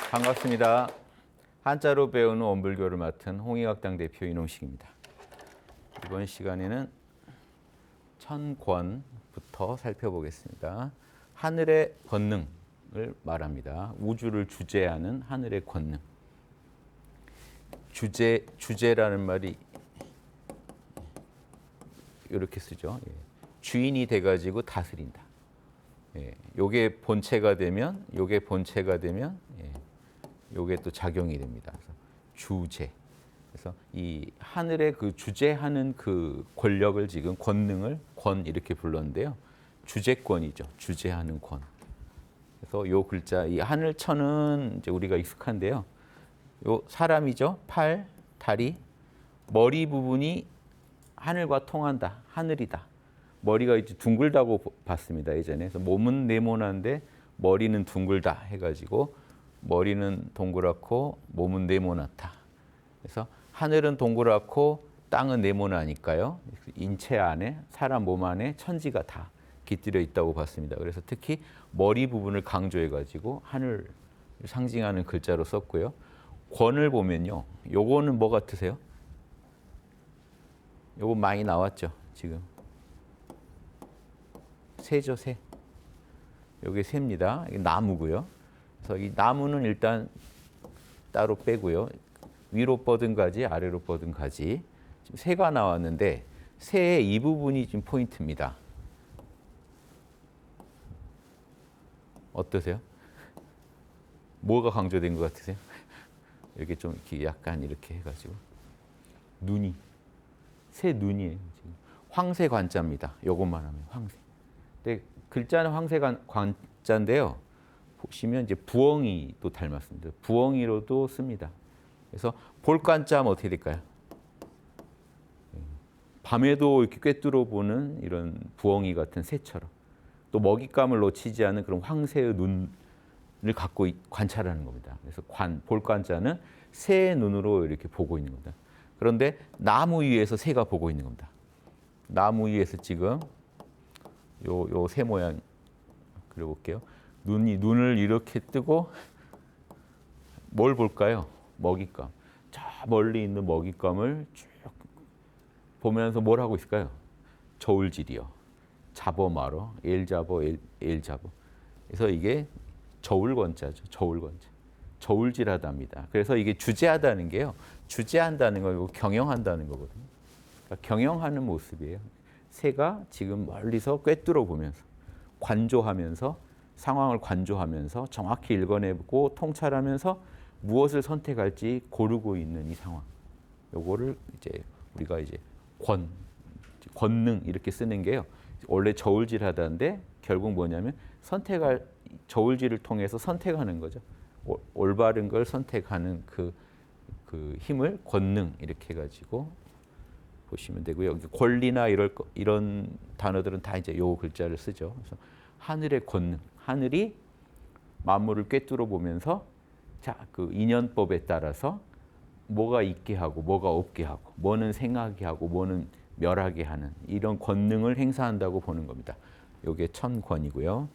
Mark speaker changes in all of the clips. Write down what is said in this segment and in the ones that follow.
Speaker 1: 반갑습니다. 한자로 배우는 원불교를 맡은 홍익학당 대표 이놈식입니다. 이번 시간에는 천권부터 살펴보겠습니다. 하늘의 권능을 말합니다. 우주를 주재하는 하늘의 권능. 주재라는 말이 이렇게 쓰죠. 주인이 돼가지고 다스린다. 요게 본체가 되면, 요게 또 작용이 됩니다. 그래서 주재. 그래서 이 하늘의 그 주재하는 그 권력을 지금 권능을 권 이렇게 불렀는데요. 주재권이죠. 주재하는 권. 그래서 요 글자, 이 하늘천은 이제 우리가 익숙한데요. 요 사람이죠. 팔, 다리, 머리 부분이 하늘과 통한다. 하늘이다. 머리가 이제 둥글다고 봤습니다. 예전에. 그래서 몸은 네모난데 머리는 둥글다 해가지고 머리는 동그랗고 몸은 네모나다. 그래서 하늘은 동그랗고 땅은 네모나니까요. 인체 안에 사람 몸 안에 천지가 다 깃들여 있다고 봤습니다. 그래서 특히 머리 부분을 강조해가지고 하늘 상징하는 글자로 썼고요. 권을 보면요. 요거는 뭐 같으세요? 요거 많이 나왔죠, 지금. 새죠, 새. 요게 새입니다. 이게 나무고요. 그래서 이 나무는 일단 따로 빼고요. 위로 뻗은 가지, 아래로 뻗은 가지. 지금 새가 나왔는데 새의 이 부분이 지금 포인트입니다. 어떠세요? 뭐가 강조된 것 같으세요? 이렇게 좀 이렇게 약간 이렇게 해가지고 눈이 새 눈이에요. 지금 황새 관자입니다. 요것만 하면 황새. 근데 글자는 황새 관자인데요. 보시면 이제 부엉이도 닮았습니다. 부엉이로도 씁니다. 그래서 볼관자면 어떻게 될까요? 밤에도 이렇게 꿰뚫어 보는 이런 부엉이 같은 새처럼 또 먹잇감을 놓치지 않는 그런 황새의 눈을 갖고 관찰하는 겁니다. 그래서 볼관자는 새의 눈으로 이렇게 보고 있는 겁니다. 그런데 나무 위에서 새가 보고 있는 겁니다. 나무 위에서 지금 요 새 모양 그려볼게요. 눈을 이렇게 뜨고 뭘 볼까요? 먹잇감. 저 멀리 있는 먹잇감을 쭉 보면서 뭘 하고 있을까요? 저울질이요. 잡어 말어, 잡어, 잡어. 그래서 이게 저울권자죠. 저울권자. 저울질하답니다. 그래서 이게 주재하다는 게요. 주재한다는 거 경영한다는 거거든요. 그러니까 경영하는 모습이에요. 새가 지금 멀리서 꿰뚫어 보면서 관조하면서 상황을 관조하면서 정확히 읽어내고 통찰하면서 무엇을 선택할지 고르고 있는 이 상황. 요거를 이제 우리가 이제 권능 이렇게 쓰는 게요. 원래 저울질하다인데 결국 뭐냐면 선택할 저울질을 통해서 선택하는 거죠. 올바른 걸 선택하는 그 힘을 권능 이렇게 해가지고 보시면 되고요. 권리나 이런 단어들은 다 이제 요 글자를 쓰죠. 그래서 하늘의 권능, 하늘이 만물을 꿰뚫어 보면서 그 인연법에 따라서 뭐가 있게 하고 뭐가 없게 하고 뭐는 생하게 하고 뭐는 멸하게 하는 이런 권능을 행사한다고 보는 겁니다. 요게 천권이고요.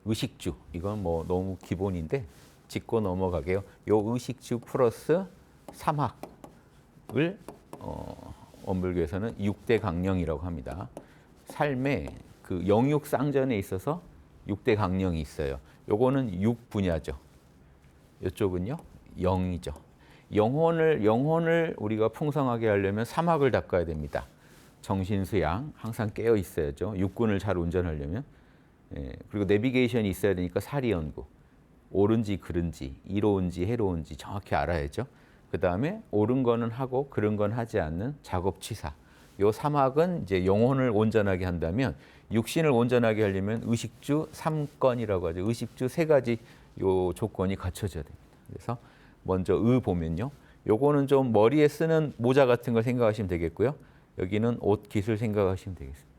Speaker 1: 의식주, 이건 뭐 너무 기본인데 짚고 넘어가게요. 요 의식주 플러스 삼학을 원불교에서는 6대 강령이라고 합니다. 삶의 그 영육 쌍전에 있어서 6대 강령이 있어요. 요거는 6 분야죠. 이쪽은요, 영이죠. 영혼을 우리가 풍성하게 하려면 삼학을 닦아야 됩니다. 정신수양, 항상 깨어 있어야죠. 육군을 잘 운전하려면. 그리고 내비게이션이 있어야 되니까 사리연구. 옳은지 그른지, 이로운지 해로운지 정확히 알아야죠. 그 다음에 옳은 거는 하고 그른 건 하지 않는 작업취사. 요 삼학은 이제 영혼을 온전하게 한다면 육신을 온전하게 하려면 의식주 3건이라고 하죠. 의식주 3가지 요 조건이 갖춰져야 됩니다. 그래서 먼저 보면요. 요거는 좀 머리에 쓰는 모자 같은 걸 생각하시면 되겠고요. 여기는 옷 깃을 생각하시면 되겠습니다.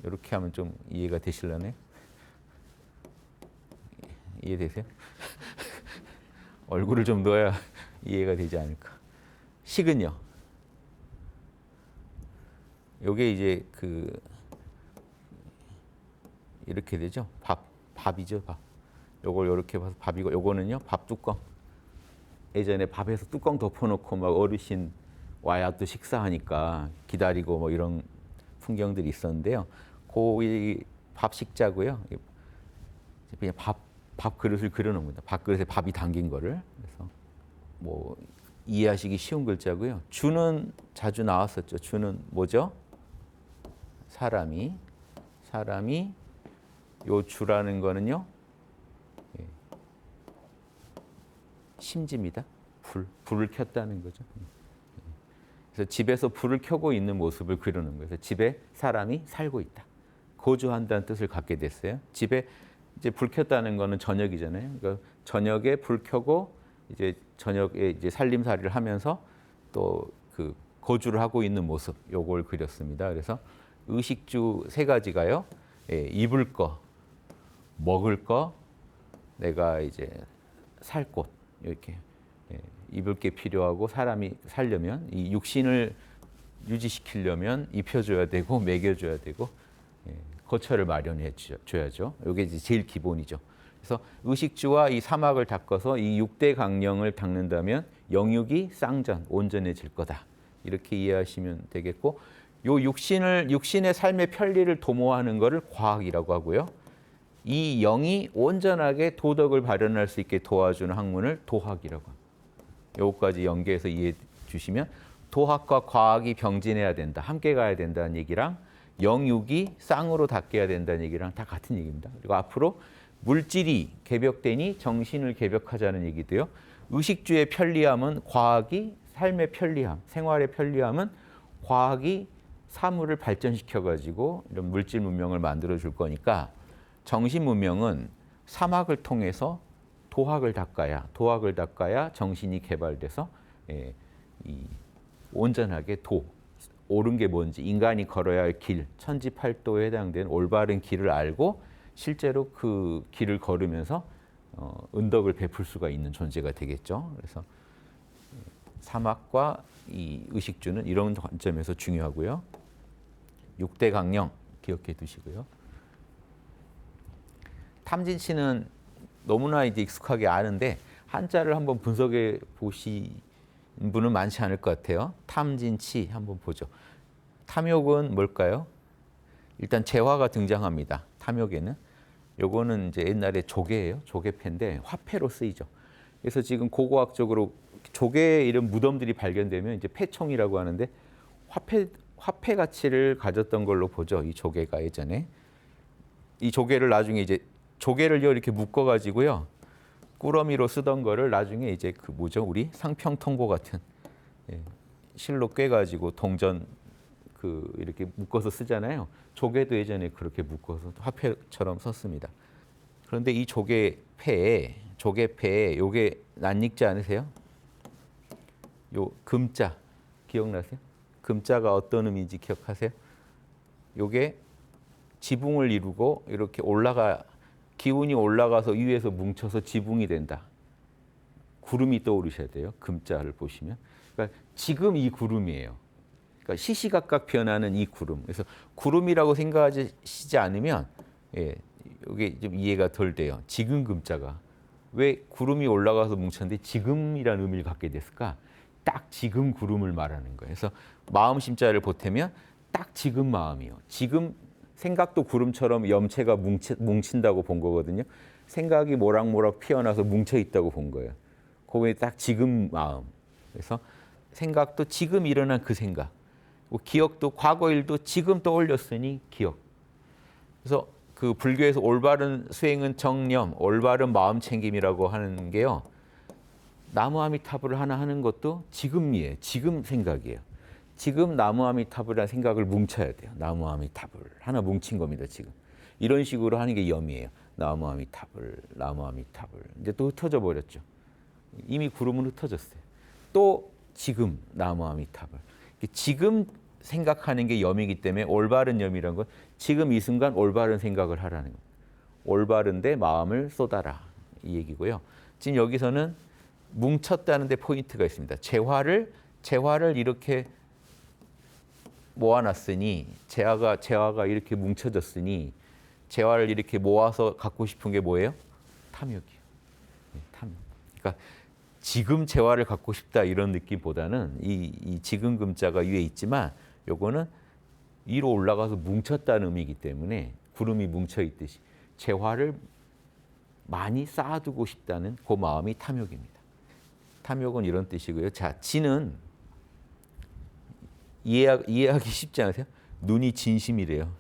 Speaker 1: 이렇게 하면 좀 이해가 되실려나요? 이해되세요? 얼굴을 좀 넣어야 이해가 되지 않을까. 식은요. 요게 이제 그 이렇게 되죠. 밥이죠, 밥. 요걸 이렇게 봐서 밥이고 요거는요, 밥 뚜껑. 예전에 밥에서 뚜껑 덮어놓고 막 어르신 와야 또 식사하니까 기다리고 뭐 이런 풍경들이 있었는데요. 그 밥 식자고요. 그냥 밥 그릇을 그려놓은 겁니다. 밥그릇에 밥이 담긴 거를. 그래서 뭐 이해하시기 쉬운 글자고요. 주는 자주 나왔었죠. 주는 뭐죠? 사람이 요 주라는 거는요. 심지입니다. 불을 켰다는 거죠. 그래서 집에서 불을 켜고 있는 모습을 그리는 거예요. 그래서 집에 사람이 살고 있다. 거주한다는 뜻을 갖게 됐어요. 집에 이제 불 켰다는 거는 저녁이잖아요. 그러니까 저녁에 불 켜고 이제 저녁에 이제 살림살이를 하면서 또 그 거주를 하고 있는 모습, 요걸 그렸습니다. 그래서 의식주 세 가지가요. 입을 거, 먹을 거, 내가 이제 살 곳 이렇게 입을 게 필요하고 사람이 살려면 이 육신을 유지시키려면 입혀줘야 되고 먹여줘야 되고 거처를 마련해 줘야죠. 이게 이제 제일 기본이죠. 그래서 의식주와 이 사막을 닦아서 이 6대 강령을 닦는다면 영육이 쌍전, 온전해질 거다. 이렇게 이해하시면 되겠고, 요 육신의 삶의 편리를 도모하는 것을 과학이라고 하고요. 이 영이 온전하게 도덕을 발현할 수 있게 도와주는 학문을 도학이라고 합니다. 요거까지 연계해서 이해해 주시면 도학과 과학이 병진해야 된다. 함께 가야 된다는 얘기랑 영육이 쌍으로 닦여야 된다는 얘기랑 다 같은 얘기입니다. 그리고 앞으로 물질이 개벽되니 정신을 개벽하자는 얘기도요. 의식주의 편리함은 과학이 삶의 편리함, 생활의 편리함은 과학이 사물을 발전시켜가지고 이런 물질 문명을 만들어 줄 거니까 정신 문명은 사막을 통해서 도학을 닦아야 정신이 개발돼서 이 온전하게 옳은 게 뭔지 인간이 걸어야 할 길, 천지팔도에 해당되는 올바른 길을 알고 실제로 그 길을 걸으면서 은덕을 베풀 수가 있는 존재가 되겠죠. 그래서 사막과 이 의식주는 이런 관점에서 중요하고요. 6대 강령 기억해 두시고요. 탐진치는 너무나 이제 익숙하게 아는데 한자를 한번 분석해 보신 분은 많지 않을 것 같아요. 탐진치 한번 보죠. 탐욕은 뭘까요? 일단 재화가 등장합니다. 탐욕에는. 요거는 이제 옛날에 조개예요. 조개패인데 화폐로 쓰이죠. 그래서 지금 고고학적으로 조개 이런 무덤들이 발견되면 이제 패총이라고 하는데 화폐 가치를 가졌던 걸로 보죠. 이 조개가 예전에. 이 조개를 나중에 이제 조개를 이렇게 묶어 가지고요. 꾸러미로 쓰던 거를 나중에 이제 그 뭐죠? 우리 상평통보 같은 실로 꿰 가지고 동전 그 이렇게 묶어서 쓰잖아요. 조개도 예전에 그렇게 묶어서 화폐처럼 썼습니다. 그런데 이 조개패에 요게 낯익지 않으세요? 요 금자 기억나세요? 금자가 어떤 의미인지 기억하세요? 요게 지붕을 이루고 이렇게 기운이 올라가서 위에서 뭉쳐서 지붕이 된다. 구름이 떠오르셔야 돼요. 금자를 보시면. 그러니까 지금 이 구름이에요. 그러니까 시시각각 변하는 이 구름. 그래서 구름이라고 생각하시지 않으면 이게 좀 이해가 덜 돼요. 지금 금자가. 왜 구름이 올라가서 뭉쳤는데 지금이라는 의미를 갖게 됐을까? 딱 지금 구름을 말하는 거예요. 그래서 마음 심자를 보태면 딱 지금 마음이요. 지금 생각도 구름처럼 염체가 뭉친다고 본 거거든요. 생각이 모락모락 피어나서 뭉쳐 있다고 본 거예요. 그게 딱 지금 마음. 그래서 생각도 지금 일어난 그 생각. 기억도 과거 일도 지금 떠올렸으니 기억. 그래서 그 불교에서 올바른 수행은 정념, 올바른 마음 챙김이라고 하는 게요. 나무 아미타불을 하나 하는 것도 지금이에요. 지금 생각이에요. 지금 나무 아미타불이라는 생각을 뭉쳐야 돼요. 나무 아미타불 하나 뭉친 겁니다. 지금 이런 식으로 하는 게 염이에요. 나무 아미타불, 나무 아미타불. 이제 또 흩어져 버렸죠. 이미 구름은 흩어졌어요. 또 지금 나무 아미타불. 지금 생각하는 게 염이기 때문에 올바른 염이라는 건 지금 이 순간 올바른 생각을 하라는 겁니다. 올바른데 마음을 쏟아라 이 얘기고요. 지금 여기서는 뭉쳤다는 데 포인트가 있습니다. 재화를 이렇게 모아놨으니 재화가 이렇게 뭉쳐졌으니 재화를 이렇게 모아서 갖고 싶은 게 뭐예요? 탐욕이에요. 탐욕. 그러니까 지금 재화를 갖고 싶다 이런 느낌보다는 이 지금 금자가 위에 있지만 요거는 위로 올라가서 뭉쳤다는 의미이기 때문에 구름이 뭉쳐 있듯이 재화를 많이 쌓아두고 싶다는 그 마음이 탐욕입니다. 탐욕은 이런 뜻이고요. 자, 진은 이해하기 쉽지 않으세요? 눈이 진심이래요.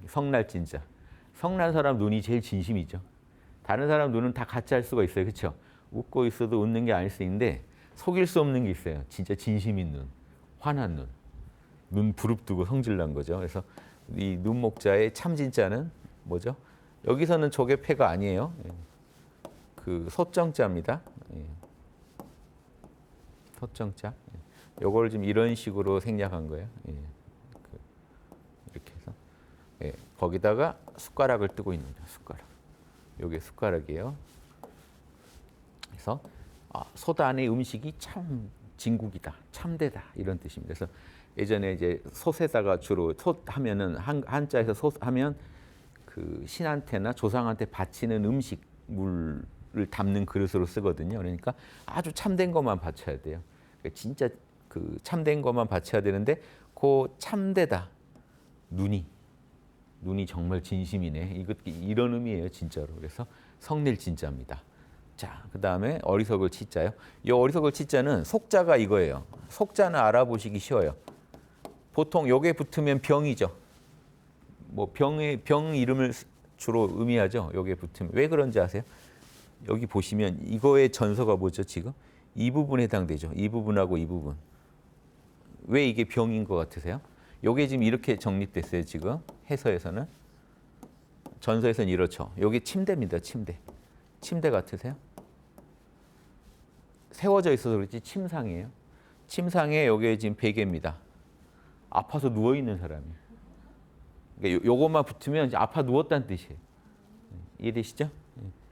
Speaker 1: 성날 진짜. 성난 사람 눈이 제일 진심이죠. 다른 사람 눈은 다 가짜일 수가 있어요. 그렇죠? 웃고 있어도 웃는 게 아닐 수 있는데 속일 수 없는 게 있어요. 진짜 진심인 눈, 화난 눈. 눈 부릅뜨고 성질난 거죠. 그래서 이 눈목자의 참진자는 뭐죠? 여기서는 저게 패가 아니에요. 그 소정자입니다. 소정자. 요걸 좀 이런 식으로 생략한 거예요. 이렇게 해서 거기다가 숟가락을 뜨고 있는 거죠. 숟가락. 요게 숟가락이에요. 그래서 솥 안의 음식이 참 진국이다, 참되다 이런 뜻입니다. 그래서 예전에 이제 솥에다가 주로 솥 하면은 한자에서 솥 하면 그 신한테나 조상한테 바치는 음식물을 담는 그릇으로 쓰거든요. 그러니까 아주 참된 것만 바쳐야 돼요. 그러니까 진짜 그 참된 것만 바쳐야 되는데 그 참되다 눈이 정말 진심이네. 이런 의미예요, 진짜로. 그래서 성낼 진짜입니다. 자, 그 다음에 어리석을 치자요. 이 어리석을 치자는 속자가 이거예요. 속자는 알아보시기 쉬워요. 보통 요게 붙으면 병이죠. 뭐 병 이름을 주로 의미하죠. 요게 붙으면. 왜 그런지 아세요? 여기 보시면 이거의 전서가 뭐죠, 지금? 이 부분에 해당되죠. 이 부분하고 이 부분. 왜 이게 병인 것 같으세요? 요게 지금 이렇게 정립됐어요, 지금. 해서에서는. 전서에서는 이렇죠. 요게 침대입니다, 침대. 침대 같으세요? 세워져 있어서 그렇지 침상이에요. 침상에 요게 지금 베개입니다. 아파서 누워 있는 사람이에요. 그러니까 요것만 붙으면 이제 아파 누웠다는 뜻이에요. 이해되시죠?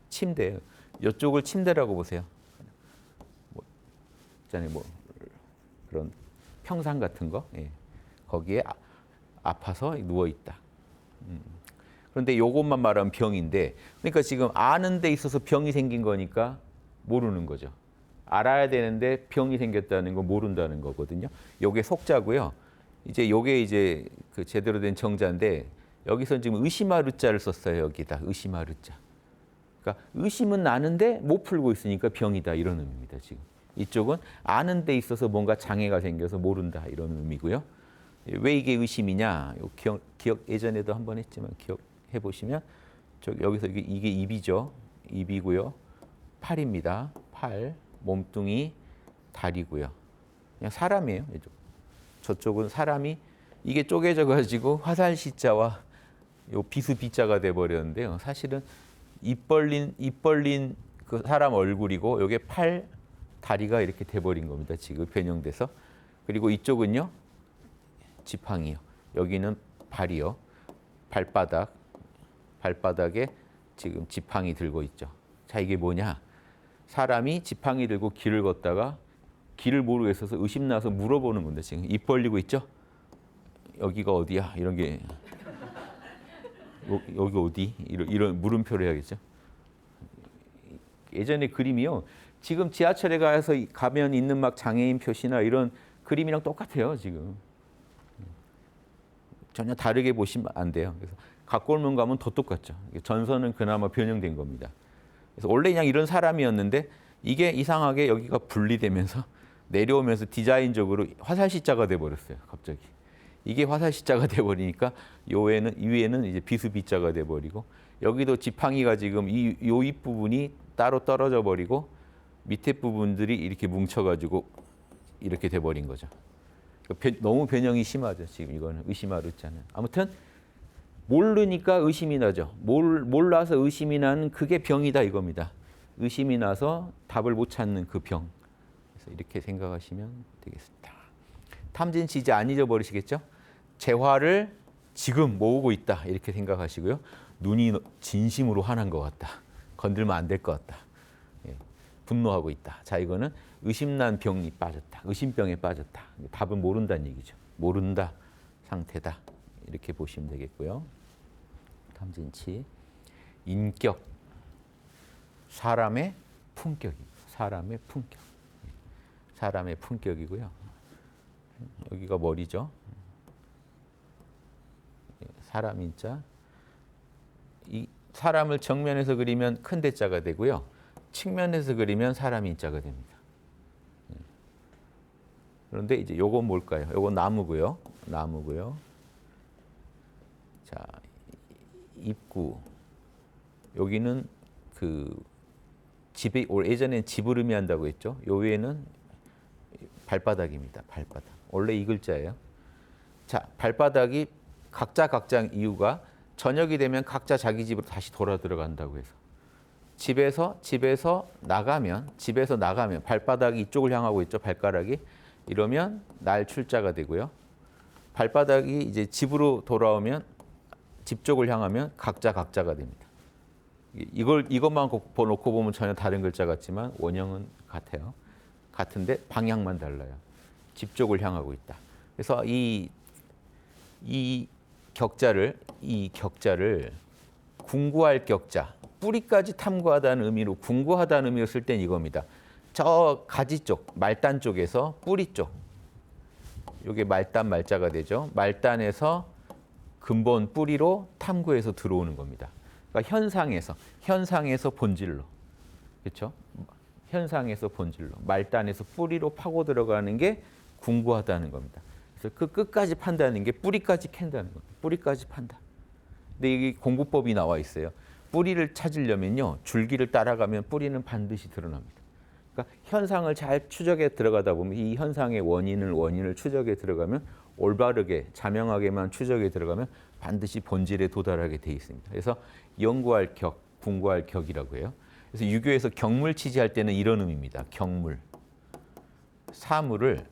Speaker 1: 침대예요. 이쪽을 침대라고 보세요. 뭐 있잖아요, 뭐 그런 평상 같은 거. 거기에 아파서 누워 있다. 그런데 요것만 말하면 병인데, 그러니까 지금 아는 데 있어서 병이 생긴 거니까 모르는 거죠. 알아야 되는데 병이 생겼다는 거 모른다는 거거든요. 요게 속자고요. 이제 요게 이제 그 제대로 된 정자인데 여기서 지금 의심하르자를 썼어요. 여기다 의심하르자. 그러니까 의심은 나는데 못 풀고 있으니까 병이다 이런 의미입니다. 지금 이쪽은 아는 데 있어서 뭔가 장애가 생겨서 모른다 이런 의미고요. 왜 이게 의심이냐? 기억 예전에도 한번 했지만 기억해 보시면 여기서 이게 입이죠. 입이고요. 팔입니다. 팔, 몸뚱이, 다리고요. 그냥 사람이에요. 저쪽은 사람이 이게 쪼개져 가지고 화살시자와 요 비수비자가 돼 버렸는데요. 사실은 입 벌린 그 사람 얼굴이고 요게 팔, 다리가 이렇게 돼 버린 겁니다. 지금 변형돼서. 그리고 이쪽은요. 지팡이요. 여기는 발이요. 발바닥에 지금 지팡이 들고 있죠. 자, 이게 뭐냐? 사람이 지팡이 들고 길을 걷다가 길을 모르겠어서 의심나서 물어보는 건데 지금 입 벌리고 있죠? 여기가 어디야? 이런 게 여기 어디? 이런 물음표를 해야겠죠. 예전에 그림이요. 지금 지하철에 가서 가면 있는 막 장애인 표시나 이런 그림이랑 똑같아요. 지금 전혀 다르게 보시면 안 돼요. 그래서 각골문 가면 더 똑같죠. 전선은 그나마 변형된 겁니다. 그래서 원래 그냥 이런 사람이었는데 이게 이상하게 여기가 분리되면서 내려오면서 디자인적으로 화살시자가 돼버렸어요. 갑자기. 이게 화살시자가 돼버리니까 위에는 이제 비수비자가 돼버리고 여기도 지팡이가 지금 요 윗부분이 따로 떨어져 버리고 밑에 부분들이 이렇게 뭉쳐가지고 이렇게 돼버린 거죠. 너무 변형이 심하죠. 지금 이거는 의심하르자는. 아무튼 모르니까 의심이 나죠. 몰라서 의심이 나는 그게 병이다 이겁니다. 의심이 나서 답을 못 찾는 그 병. 그래서 이렇게 생각하시면 되겠습니다. 탐진치 이제 안 잊어버리시겠죠? 재화를 지금 모으고 있다 이렇게 생각하시고요. 눈이 진심으로 화난 것 같다. 건들면 안 될 것 같다. 분노하고 있다. 자, 이거는 의심난 병이 빠졌다. 의심병에 빠졌다. 답은 모른다는 얘기죠. 모른다 상태다. 이렇게 보시면 되겠고요. 탐진치. 인격, 사람의 품격입니다. 사람의 품격. 사람의 품격이고요. 여기가 머리죠. 사람 인자. 이 사람을 정면에서 그리면 큰 대자가 되고요. 측면에서 그리면 사람 인자가 됩니다. 그런데 이제 요건 뭘까요? 요건 나무고요. 나무고요. 자, 입구. 여기는 그 집에 예전엔 집을 의미한다고 했죠. 요 위에는 발바닥입니다. 발바닥. 원래 이 글자예요. 자, 발바닥이 각자 이유가 저녁이 되면 각자 자기 집으로 다시 돌아 들어간다고 해서 집에서 나가면 발바닥이 이쪽을 향하고 있죠. 발가락이 이러면 날 출자가 되고요. 발바닥이 이제 집으로 돌아오면 집 쪽을 향하면 각자가 됩니다. 이것만 놓고 보면 전혀 다른 글자 같지만 원형은 같아요. 같은데 방향만 달라요. 집 쪽을 향하고 있다. 그래서 이 격자를 궁구할 격자, 뿌리까지 탐구하다는 의미로 궁구하다는 의미로 쓸 땐 이겁니다. 저 가지 쪽, 말단 쪽에서 뿌리 쪽. 이게 말단 말자가 되죠. 말단에서 근본 뿌리로 탐구해서 들어오는 겁니다. 그러니까 현상에서 본질로. 그렇죠? 현상에서 본질로. 말단에서 뿌리로 파고 들어가는 게 궁구하다는 겁니다. 그래서 그 끝까지 판다는 게 뿌리까지 캔다는 겁니다. 뿌리까지 판다. 근데 이게 공부법이 나와 있어요. 뿌리를 찾으려면요. 줄기를 따라가면 뿌리는 반드시 드러납니다. 그러니까 현상을 잘 추적해 들어가다 보면 이 현상의 원인을 추적해 들어가면 올바르게 자명하게만 추적해 들어가면 반드시 본질에 도달하게 돼 있습니다. 그래서 연구할 격, 궁구할 격이라고 해요. 그래서 유교에서 경물 취지할 때는 이런 의미입니다. 경물. 사물의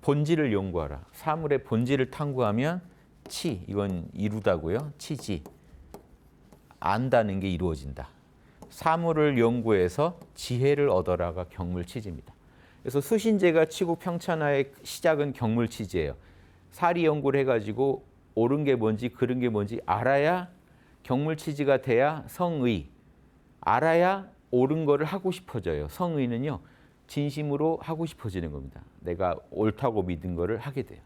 Speaker 1: 본질을 연구하라. 사물의 본질을 탐구하면 이건 이루다고요. 치지. 안다는 게 이루어진다. 사물을 연구해서 지혜를 얻어라가 경물치지입니다. 그래서 수신제가 치국 평천하의 시작은 경물치지예요. 사리 연구를 해가지고 옳은 게 뭔지 그른 게 뭔지 알아야 경물치지가 돼야 성의. 알아야 옳은 거를 하고 싶어져요. 성의는요. 진심으로 하고 싶어지는 겁니다. 내가 옳다고 믿은 거를 하게 돼요.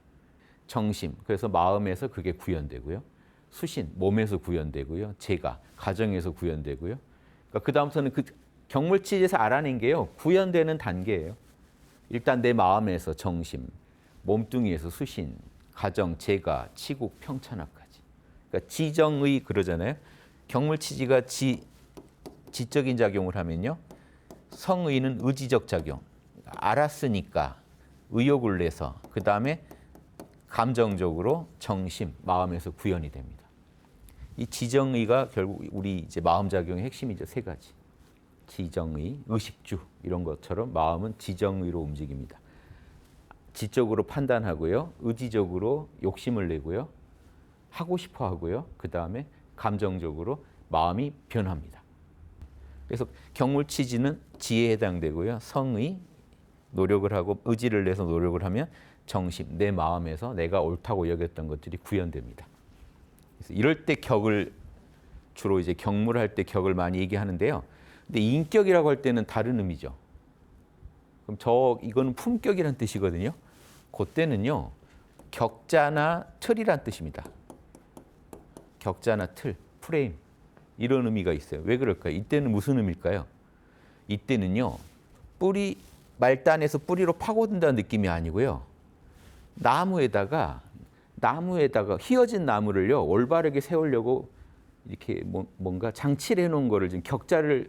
Speaker 1: 정심, 그래서 마음에서 그게 구현되고요. 수신, 몸에서 구현되고요. 재가, 가정에서 구현되고요. 그러니까 그 다음부터는 그 경물치지에서 알아낸 게요. 구현되는 단계예요. 일단 내 마음에서 정심, 몸뚱이에서 수신, 가정, 재가, 치국, 평천하까지. 그러니까 지정의 그러잖아요. 경물치지가 지적인 작용을 하면요. 성의는 의지적 작용. 알았으니까 의욕을 내서 그 다음에 감정적으로 정심, 마음에서 구현이 됩니다. 이 지정의가 결국 우리 이제 마음 작용의 핵심이죠. 세 가지. 지정의, 의식주 이런 것처럼 마음은 지정의로 움직입니다. 지적으로 판단하고요. 의지적으로 욕심을 내고요. 하고 싶어 하고요. 그 다음에 감정적으로 마음이 변합니다. 그래서 경물치지는 지혜에 해당되고요. 성의, 노력을 하고 의지를 내서 노력을 하면 정심, 내 마음에서 내가 옳다고 여겼던 것들이 구현됩니다. 그래서 이럴 때 격을 주로 이제 경물할 때 격을 많이 얘기하는데요. 근데 인격이라고 할 때는 다른 의미죠. 그럼 이거는 품격이란 뜻이거든요. 그때는요. 격자나 틀이란 뜻입니다. 격자나 틀, 프레임 이런 의미가 있어요. 왜 그럴까요? 이때는 무슨 의미일까요? 이때는요. 말단에서 뿌리로 파고든다는 느낌이 아니고요. 나무에다가 휘어진 나무를요. 올바르게 세우려고 이렇게 뭔가 장치를 해놓은 거를 지금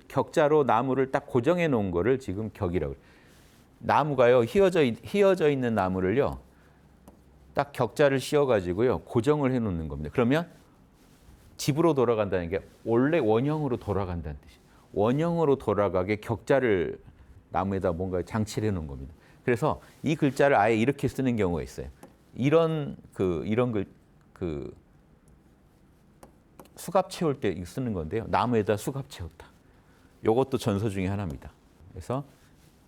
Speaker 1: 격자로 나무를 딱 고정해 놓은 거를 지금 격이라고 해요. 나무가요. 휘어져 있는 나무를요. 딱 격자를 씌워가지고요. 고정을 해놓는 겁니다. 그러면 집으로 돌아간다는 게 원래 원형으로 돌아간다는 뜻이에요. 원형으로 돌아가게 격자를 나무에다 뭔가 장치를 해놓은 겁니다. 그래서 이 글자를 아예 이렇게 쓰는 경우가 있어요. 이런 수갑 채울 때 쓰는 건데요. 나무에다 수갑 채웠다. 이것도 전서 중에 하나입니다. 그래서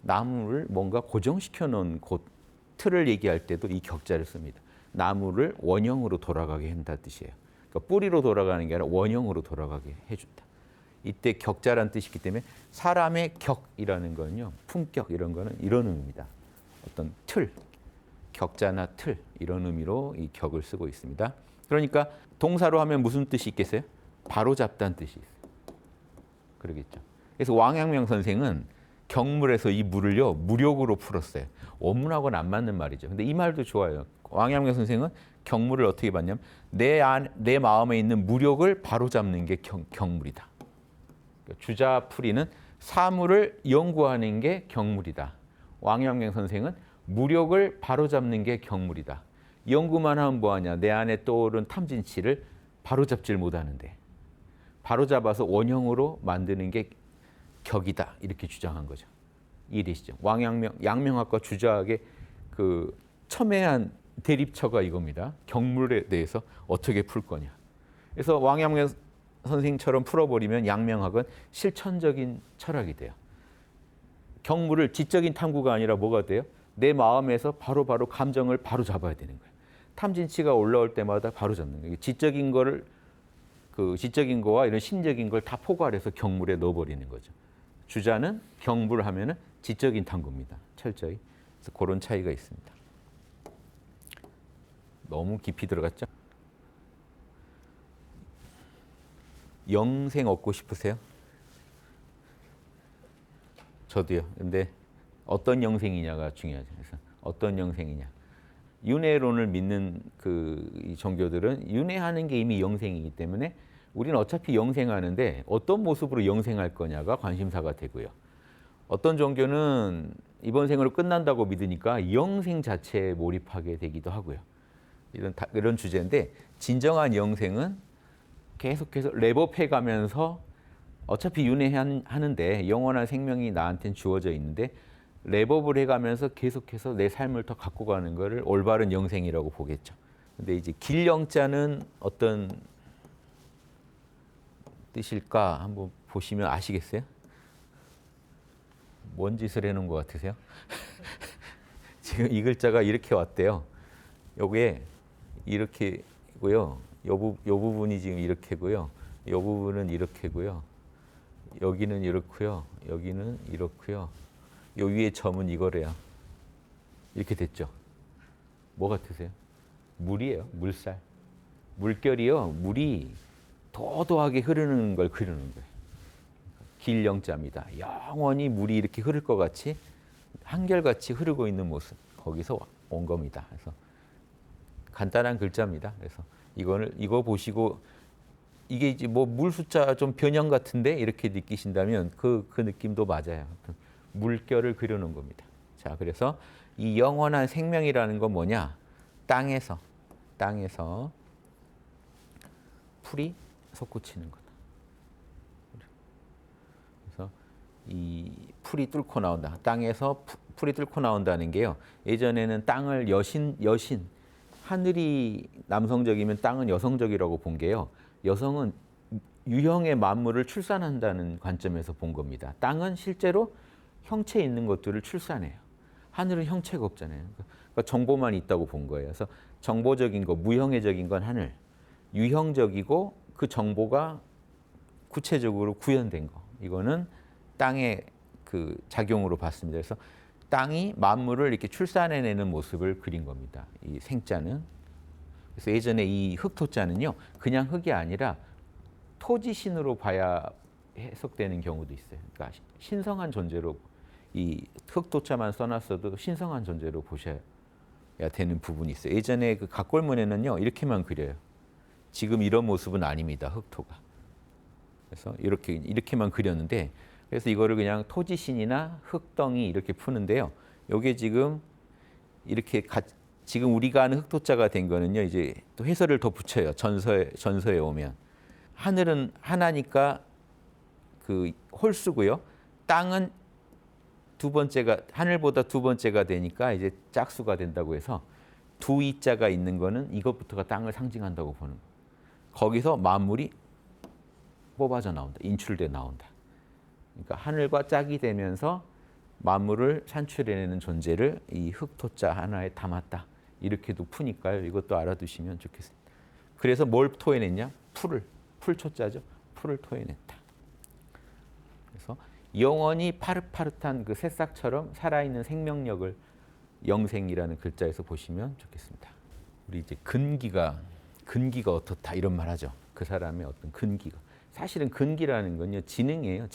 Speaker 1: 나무를 뭔가 고정시켜 놓은 틀을 얘기할 때도 이 격자를 씁니다. 나무를 원형으로 돌아가게 한다는 뜻이에요. 그러니까 뿌리로 돌아가는 게 아니라 원형으로 돌아가게 해준다. 이때 격자란 뜻이기 때문에 사람의 격이라는 거는요, 품격 이런 거는 이런 의미입니다. 어떤 틀, 격자나 틀 이런 의미로 이 격을 쓰고 있습니다. 그러니까 동사로 하면 무슨 뜻이 있겠어요? 바로잡다는 뜻이 있어요. 그러겠죠. 그래서 왕양명 선생은 경물에서 이 물을요 무력으로 풀었어요. 원문하고는 안 맞는 말이죠. 근데 이 말도 좋아요. 왕양명 선생은 경물을 어떻게 봤냐면 내 마음에 있는 무력을 바로잡는 게 경물이다. 주자풀이는 사물을 연구하는 게 경물이다. 왕양명 선생은 무력을 바로잡는 게 경물이다. 연구만 하면 뭐하냐. 내 안에 떠오른 탐진치를 바로잡질 못하는데 바로잡아서 원형으로 만드는 게 격이다. 이렇게 주장한 거죠. 이해되시죠? 양명학과 주자학의 그 첨예한 대립처가 이겁니다. 경물에 대해서 어떻게 풀 거냐. 그래서 왕양명 선생처럼 풀어버리면 양명학은 실천적인 철학이 돼요. 경물을 지적인 탐구가 아니라 뭐가 돼요? 내 마음에서 바로바로 감정을 바로 잡아야 되는 거예요. 탐진치가 올라올 때마다 바로 잡는 거예요. 지적인 거를 지적인 거와 이런 심적인 걸 다 포괄해서 경물에 넣어버리는 거죠. 주자는 경물하면은 지적인 탐구입니다. 철저히. 그래서 그런 차이가 있습니다. 너무 깊이 들어갔죠? 영생 얻고 싶으세요? 저도요. 근데 어떤 영생이냐가 중요하죠. 그래서 어떤 영생이냐. 윤회론을 믿는 이 종교들은 윤회하는 게 이미 영생이기 때문에 우리는 어차피 영생하는데 어떤 모습으로 영생할 거냐가 관심사가 되고요. 어떤 종교는 이번 생으로 끝난다고 믿으니까 영생 자체에 몰입하게 되기도 하고요. 이런 주제인데 진정한 영생은 계속해서 랩업해 가면서 어차피 윤회하는데 영원한 생명이 나한테는 주어져 있는데 랩업을 해가면서 계속해서 내 삶을 더 갖고 가는 것을 올바른 영생이라고 보겠죠. 근데 이제 길영자는 어떤 뜻일까 한번 보시면 아시겠어요? 뭔 짓을 해놓은 것 같으세요? 지금 이 글자가 이렇게 왔대요. 여기에 이렇게고요. 요 부분이 지금 이렇게고요. 요 부분은 이렇게고요. 여기는 이렇고요. 여기는 이렇고요. 요 위에 점은 이거래요. 이렇게 됐죠. 뭐 같으세요? 물이에요. 물살. 물결이요. 물이 도도하게 흐르는 걸 그리는 거예요. 길영자입니다. 영원히 물이 이렇게 흐를 것 같이 한결같이 흐르고 있는 모습. 거기서 온 겁니다. 그래서 간단한 글자입니다. 그래서 이거 보시고 이게 이제 뭐 물 숫자 좀 변형 같은데 이렇게 느끼신다면 그 느낌도 맞아요. 물결을 그려놓은 겁니다. 자, 그래서 이 영원한 생명이라는 건 뭐냐? 땅에서 풀이 솟구치는 거다. 그래서 이 풀이 뚫고 나온다. 땅에서 풀이 뚫고 나온다는 게요. 예전에는 땅을 여신 하늘이 남성적이면 땅은 여성적이라고 본 게요. 여성은 유형의 만물을 출산한다는 관점에서 본 겁니다. 땅은 실제로 형체 있는 것들을 출산해요. 하늘은 형체가 없잖아요. 그러니까 정보만 있다고 본 거예요. 그래서 정보적인 거, 무형의적인 건 하늘, 유형적이고 그 정보가 구체적으로 구현된 거. 이거는 땅의 그 작용으로 봤습니다. 그래서 땅이 만물을 이렇게 출산해내는 모습을 그린 겁니다. 이 생자는. 그래서 예전에 이 흑토자는요, 그냥 흑이 아니라 토지신으로 봐야 해석되는 경우도 있어요. 그러니까 신성한 존재로 이 흑토자만 써놨어도 신성한 존재로 보셔야 되는 부분이 있어요. 예전에 그 각골문에는요, 이렇게만 그려요. 지금 이런 모습은 아닙니다, 흑토가. 그래서 이렇게만 그렸는데, 그래서 이거를 그냥 토지신이나 흑덩이 이렇게 푸는데요. 요게 지금 이렇게 지금 우리가 아는 흑토자가 된 거는요, 이제 또 해설을 더 붙여요. 전서에 오면. 하늘은 하나니까 그 홀수고요. 땅은 하늘보다 두 번째가 되니까 이제 짝수가 된다고 해서 두 이자가 있는 거는 이것부터가 땅을 상징한다고 보는 거예요. 거기서 만물이 뽑아져 나온다. 인출돼 나온다. 그러니까 하늘과 짝이 되면서 만물을 산출해내는 존재를 이 흑토자 하나에 담았다. 이렇게도 푸니까요. 이것도 알아두시면 좋겠습니다. 그래서 뭘 토해냈냐? 풀초자죠. 풀을 토해냈다. 그래서 영원히 파릇파릇한 그 새싹처럼 살아있는 생명력을 영생이라는 글자에서 보시면 좋겠습니다. 우리 이제 근기가 어떻다 이런 말 하죠. 그 사람의 어떤 근기가. 사실은 근기라는 건요, 지능이에요.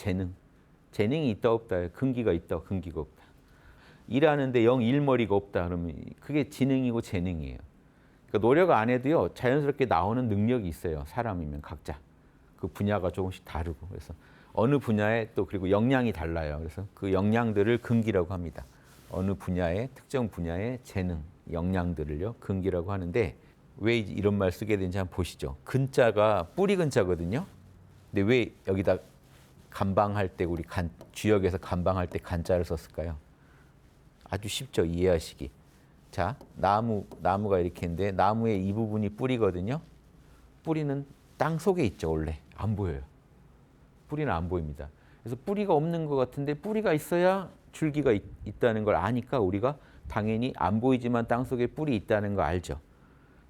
Speaker 1: 재능이 있다 없다. 근기가 있다, 근기가 없다. 일하는데 영 일머리가 없다 그러면 그게 지능이고 재능이에요. 그러니까 노력 안 해도요, 자연스럽게 나오는 능력이 있어요. 사람이면 각자. 그 분야가 조금씩 다르고. 그래서 어느 분야에 또 그리고 역량이 달라요. 그래서 그 역량들을 근기라고 합니다. 어느 분야의 특정 분야의 재능, 역량들을요, 근기라고 하는데 왜 이런 말 쓰게 되는지 한번 보시죠. 근자가 뿌리 근자거든요. 근데 왜 여기다 간방할 때 우리 주역에서 간방할 때 간자를 썼을까요? 아주 쉽죠, 이해하시기. 자, 나무가 이렇게 있는데 나무의 이 부분이 뿌리거든요. 뿌리는 땅 속에 있죠, 원래. 안 보여요. 뿌리는 안 보입니다. 그래서 뿌리가 없는 것 같은데 뿌리가 있어야 줄기가 있다는 걸 아니까 우리가 당연히 안 보이지만 땅 속에 뿌리 있다는 거 알죠.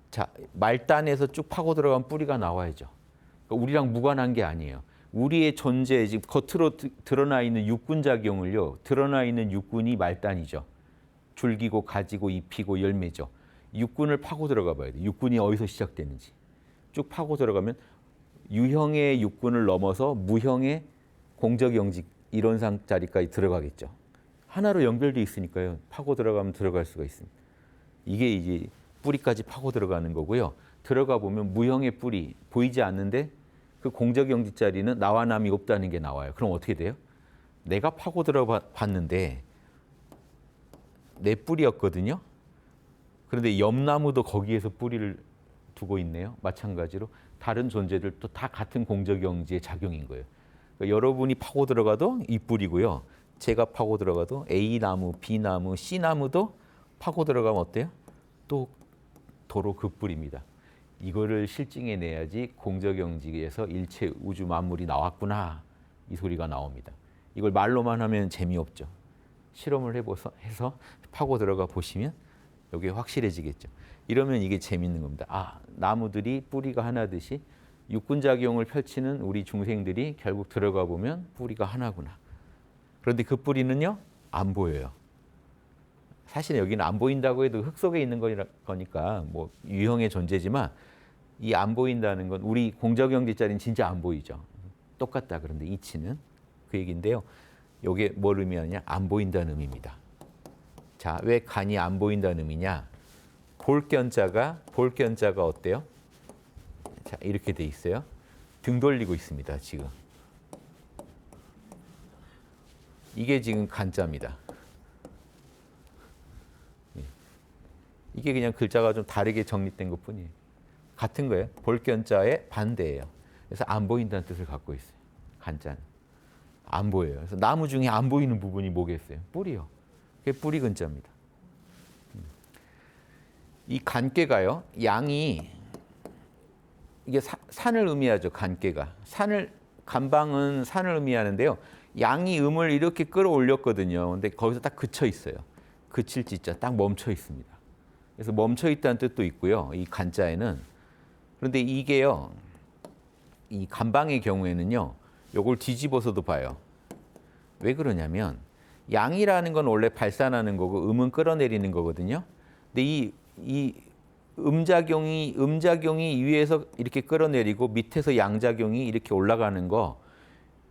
Speaker 1: 자, 말단에서 쭉 파고 들어가면 뿌리가 나와야죠. 그러니까 우리랑 무관한 게 아니에요. 우리의 존재, 지금 겉으로 드러나 있는 육군작용을요, 드러나 있는 육군이 말단이죠. 줄기고 가지고 잎이고 열매죠. 육군을 파고 들어가 봐야 돼요. 육군이 어디서 시작되는지. 쭉 파고 들어가면 유형의 육군을 넘어서 무형의 공적영직 이론상자리까지 들어가겠죠. 하나로 연결돼 있으니까요. 파고 들어가면 들어갈 수가 있습니다. 이게 이제 뿌리까지 파고 들어가는 거고요. 들어가 보면 무형의 뿌리 보이지 않는데 그 공적영직 자리는 나와 남이 없다는 게 나와요. 그럼 어떻게 돼요? 내가 파고 들어봤는데 내 뿌리였거든요. 그런데 옆나무도 거기에서 뿌리를 두고 있네요. 마찬가지로 다른 존재들도 다 같은 공적영지의 작용인 거예요. 그러니까 여러분이 파고 들어가도 이 뿌리고요. 제가 파고 들어가도 A나무, B나무, C나무도 파고 들어가면 어때요? 또 도로 그 뿌리입니다. 이거를 실증해내야지 공적영지에서 일체 우주 만물이 나왔구나 이 소리가 나옵니다. 이걸 말로만 하면 재미없죠. 실험을 해서 파고 들어가 보시면 여기에 확실해지겠죠. 이러면 이게 재밌는 겁니다. 아, 나무들이 뿌리가 하나듯이 육군작용을 펼치는 우리 중생들이 결국 들어가 보면 뿌리가 하나구나. 그런데 그 뿌리는요, 안 보여요. 사실 여기는 안 보인다고 해도 흙 속에 있는 거니까 뭐 유형의 존재지만 이 안 보인다는 건 우리 공적영지자리는 진짜 안 보이죠. 똑같다. 그런데 이치는 그 얘기인데요. 이게 뭘 의미하느냐? 안 보인다는 의미입니다. 자, 왜 간이 안 보인다는 의미냐? 볼견자가 어때요? 자, 이렇게 돼 있어요. 등 돌리고 있습니다, 지금. 이게 지금 간자입니다. 이게 그냥 글자가 좀 다르게 정립된 것뿐이에요. 같은 거예요. 볼견자의 반대예요. 그래서 안 보인다는 뜻을 갖고 있어요. 간자는. 안 보여요. 그래서 나무 중에 안 보이는 부분이 뭐겠어요? 뿌리요. 그게 뿌리 근자입니다. 이 간깨가요. 양이 이게 산을 의미하죠. 간깨가. 간방은 산을 의미하는데요. 양이 음을 이렇게 끌어올렸거든요. 근데 거기서 딱 그쳐 있어요. 그칠 지자 딱 멈춰 있습니다. 그래서 멈춰 있다는 뜻도 있고요. 이 간자에는. 그런데 이게요. 이 간방의 경우에는요. 요걸 뒤집어서도 봐요. 왜 그러냐면 양이라는 건 원래 발산하는 거고 음은 끌어내리는 거거든요. 근데 이 음작용이 위에서 이렇게 끌어내리고 밑에서 양작용이 이렇게 올라가는 거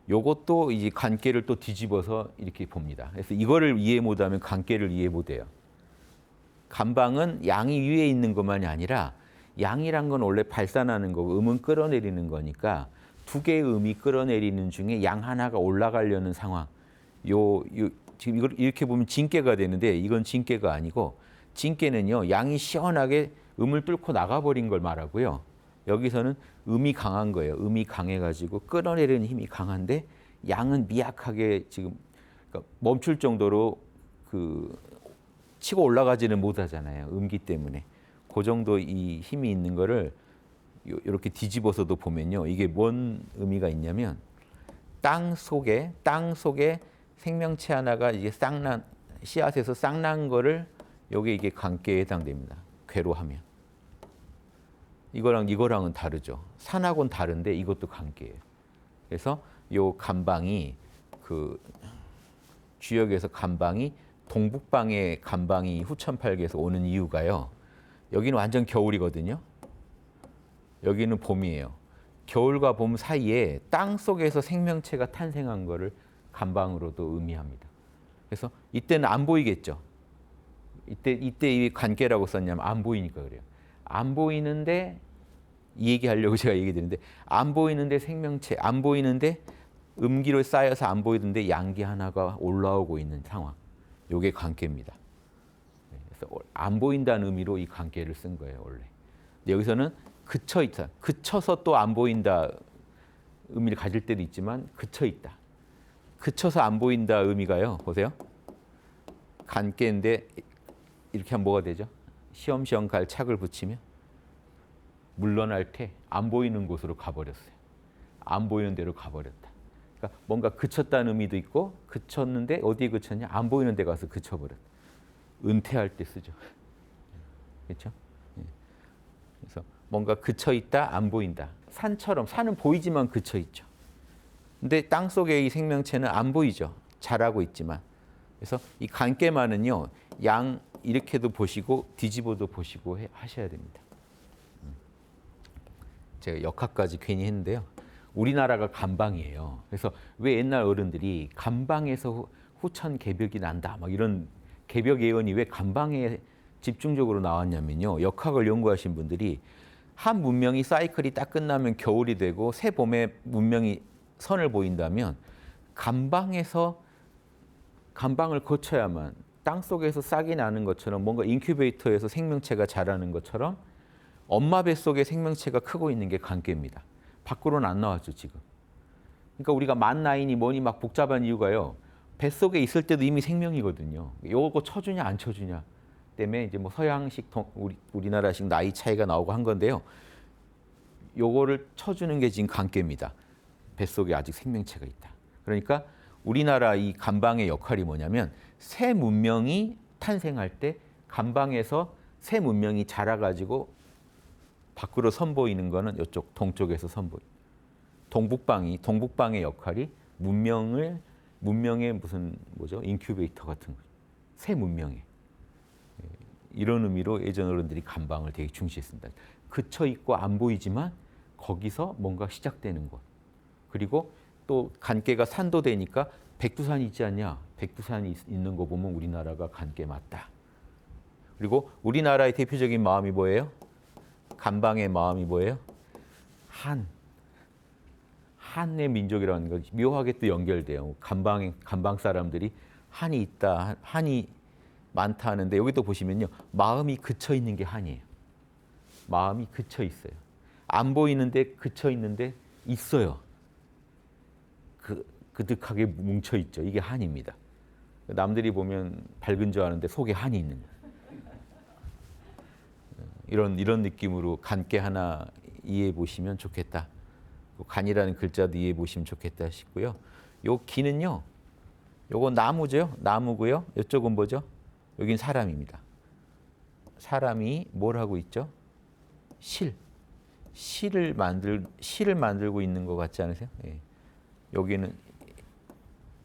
Speaker 1: 요것도 이제 간깨를 또 뒤집어서 이렇게 봅니다. 그래서 이거를 이해 못하면 간깨를 이해 못해요. 간방은 양이 위에 있는 것만이 아니라 양이란 건 원래 발산하는 거고 음은 끌어내리는 거니까 두 개의 음이 끌어내리는 중에 양 하나가 올라가려는 상황. 지금 이걸 이렇게 보면 진깨가 되는데 이건 진깨가 아니고 진깨는요. 양이 시원하게 음을 뚫고 나가버린 걸 말하고요. 여기서는 음이 강한 거예요. 음이 강해가지고 끌어내리는 힘이 강한데 양은 미약하게 지금 그러니까 멈출 정도로 치고 올라가지는 못하잖아요. 음기 때문에. 그 정도 이 힘이 있는 거를 이렇게 뒤집어서도 보면요. 이게 뭔 의미가 있냐면 땅 속에 생명체 하나가 이게 씨앗에서 싹난 거를 이게 간깨에 해당됩니다. 괴로 하면. 이거랑은 다르죠. 산하고는 다른데 이것도 관계예요. 그래서 요 간방이 그 주역에서 간방이 동북방의 간방이 후천팔계에서 오는 이유가요. 여기는 완전 겨울이거든요. 여기는 봄이에요. 겨울과 봄 사이에 땅 속에서 생명체가 탄생한 거를 간방으로도 의미합니다. 그래서 이때는 안 보이겠죠. 이때 이 관계라고 썼냐면 안 보이니까 그래요. 안 보이는데 이 얘기하려고 제가 얘기 드리는데 안 보이는데 생명체, 안 보이는데 음기로 쌓여서 안 보이는데 양기 하나가 올라오고 있는 상황. 이게 관계입니다. 그래서 안 보인다는 의미로 이 관계를 쓴 거예요, 원래. 근데 여기서는 그쳐 있다. 그쳐서 또 안 보인다 의미를 가질 때도 있지만 그쳐 있다. 그쳐서 안 보인다 의미가요. 보세요. 관계인데 이렇게 하면 뭐가 되죠? 시험시험 갈 착을 붙이면 물러날 때 안 보이는 곳으로 가버렸어요. 안 보이는 데로 가버렸다. 그러니까 뭔가 그쳤다는 의미도 있고 그쳤는데 어디에 그쳤냐? 안 보이는 데 가서 그쳐버렸다. 은퇴할 때 쓰죠. 그렇죠? 그래서 뭔가 그쳐 있다, 안 보인다. 산처럼 산은 보이지만 그쳐 있죠. 근데 땅 속의 이 생명체는 안 보이죠. 자라고 있지만. 그래서 이 관계만은요. 양 이렇게도 보시고 뒤집어도 보시고 하셔야 됩니다. 제가 역학까지 괜히 했는데요. 우리나라가 간방이에요. 그래서 왜 옛날 어른들이 간방에서 후천 개벽이 난다 막 이런 개벽 예언이 왜 간방에 집중적으로 나왔냐면요. 역학을 연구하신 분들이 한 문명이 사이클이 딱 끝나면 겨울이 되고 새 봄에 문명이 선을 보인다면 간방을 거쳐야만 땅 속에서 싹이 나는 것처럼 뭔가 인큐베이터에서 생명체가 자라는 것처럼 엄마 뱃속에 생명체가 크고 있는 게 관계입니다. 밖으로는 안 나왔죠, 지금. 그러니까 우리가 만 나이니 뭐니 막 복잡한 이유가요. 뱃속에 있을 때도 이미 생명이거든요. 요거 쳐주냐 안 쳐주냐 때문에 이제 뭐 서양식 우리나라식 나이 차이가 나오고 한 건데요. 요거를 쳐주는 게 지금 관계입니다. 뱃속에 아직 생명체가 있다. 그러니까 우리나라 이 간방의 역할이 뭐냐면 새 문명이 탄생할 때 간방에서 새 문명이 자라가지고 밖으로 선보이는 거는 이쪽 동쪽에서 선보이. 동북방의 역할이 문명의 무슨 뭐죠? 인큐베이터 같은 거죠. 새 문명에. 이런 의미로 예전 어른들이 간방을 되게 중시했습니다. 그쳐 있고 안 보이지만 거기서 뭔가 시작되는 것. 그리고 또 관계가 산도 되니까 백두산이 있지 않냐? 백두산이 있는 거 보면 우리나라가 관계 맞다. 그리고 우리나라의 대표적인 마음이 뭐예요? 간방의 마음이 뭐예요? 한의 민족이라는 거 묘하게 또 연결돼요. 간방 사람들이 한이 있다, 한이 많다 하는데 여기도 보시면요. 마음이 그쳐 있는 게 한이에요. 마음이 그쳐 있어요. 안 보이는데 그쳐 있는데 있어요. 그득하게 뭉쳐 있죠. 이게 한입니다. 남들이 보면 밝은 줄 아는데 속에 한이 있는 거예요. 이런 느낌으로 간께 하나 이해해 보시면 좋겠다. 간이라는 글자도 이해해 보시면 좋겠다 싶고요. 요 기는요. 요건 나무죠. 나무고요. 이쪽은 뭐죠? 여긴 사람입니다. 사람이 뭘 하고 있죠? 실을 만들고 있는 것 같지 않으세요? 예. 여기는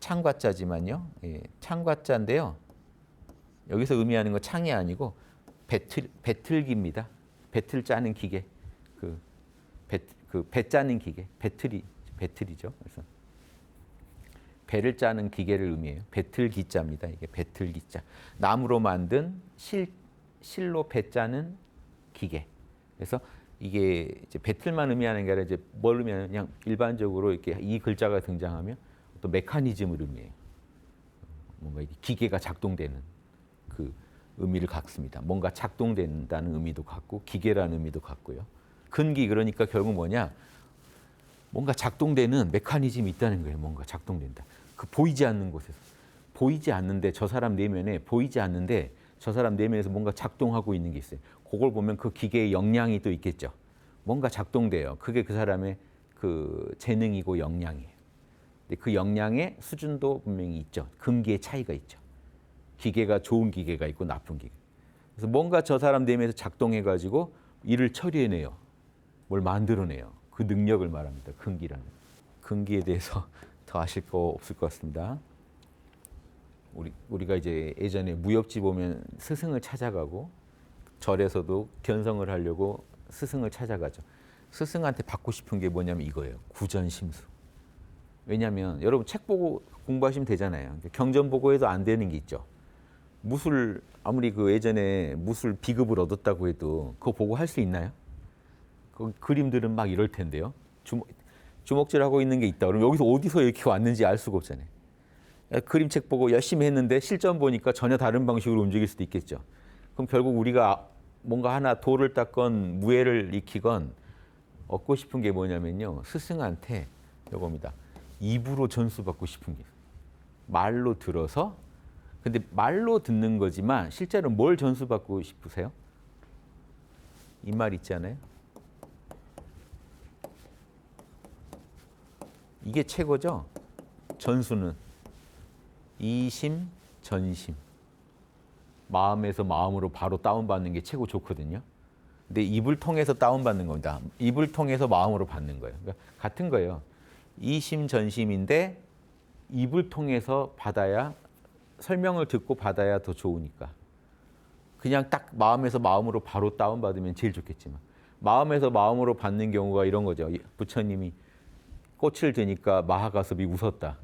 Speaker 1: 창과자지만요. 예. 창과자인데요. 여기서 의미하는 건 창이 아니고 배틀기입니다. 배틀 짜는 기계. 배 짜는 기계. 배틀이죠. 그래서 배를 짜는 기계를 의미해요. 배틀기자입니다. 이게 배틀기자. 나무로 만든 실로 배 짜는 기계. 그래서 이게 이제 배틀만 의미하는 게 아니라 이제 뭘 의미하면 그냥 일반적으로 이렇게 이 글자가 등장하면 또 메커니즘을 의미해요. 뭔가 이게 기계가 작동되는 그 의미를 갖습니다. 뭔가 작동된다는 의미도 갖고 기계라는 의미도 갖고요. 근기 그러니까 결국 뭐냐? 뭔가 작동되는 메커니즘이 있다는 거예요. 뭔가 작동된다. 그 보이지 않는 곳에서. 보이지 않는데 저 사람 내면에 보이지 않는데 저 사람 내면에서 뭔가 작동하고 있는 게 있어요. 그걸 보면 그 기계의 역량이 또 있겠죠. 뭔가 작동돼요. 그게 그 사람의 그 재능이고 역량이에요. 근데 그 역량의 수준도 분명히 있죠. 근기의 차이가 있죠. 기계가 좋은 기계가 있고 나쁜 기계. 그래서 뭔가 저 사람 내면에서 작동해가지고 일을 처리해내요. 뭘 만들어내요. 그 능력을 말합니다. 근기라는. 근기에 대해서 더 아실 거 없을 것 같습니다. 우리가 이제 예전에 무협지 보면 스승을 찾아가고 절에서도 견성을 하려고 스승을 찾아가죠. 스승한테 받고 싶은 게 뭐냐면 이거예요. 구전심수. 왜냐하면 여러분 책 보고 공부하시면 되잖아요. 경전 보고 해도 안 되는 게 있죠. 무술 아무리 그 예전에 무술 비급을 얻었다고 해도 그거 보고 할 수 있나요? 그 그림들은 막 이럴 텐데요. 주먹질하고 있는 게 있다. 그럼 여기서 어디서 이렇게 왔는지 알 수가 없잖아요. 그림책 보고 열심히 했는데 실전 보니까 전혀 다른 방식으로 움직일 수도 있겠죠. 그럼 결국 우리가 뭔가 하나 도를 닦건 무예를 익히건 얻고 싶은 게 뭐냐면요. 스승한테 이겁니다. 입으로 전수받고 싶은 게 말로 들어서 근데 말로 듣는 거지만 실제로 뭘 전수받고 싶으세요? 이 말 있잖아요. 이게 최고죠. 전수는 이심 전심. 마음에서 마음으로 바로 다운받는 게 최고 좋거든요. 근데 입을 통해서 다운받는 겁니다. 입을 통해서 마음으로 받는 거예요. 그러니까 같은 거예요. 이심 전심인데 입을 통해서 받아야 설명을 듣고 받아야 더 좋으니까. 그냥 딱 마음에서 마음으로 바로 다운받으면 제일 좋겠지만 마음에서 마음으로 받는 경우가 이런 거죠. 부처님이 꽃을 드니까 마하가섭이 웃었다.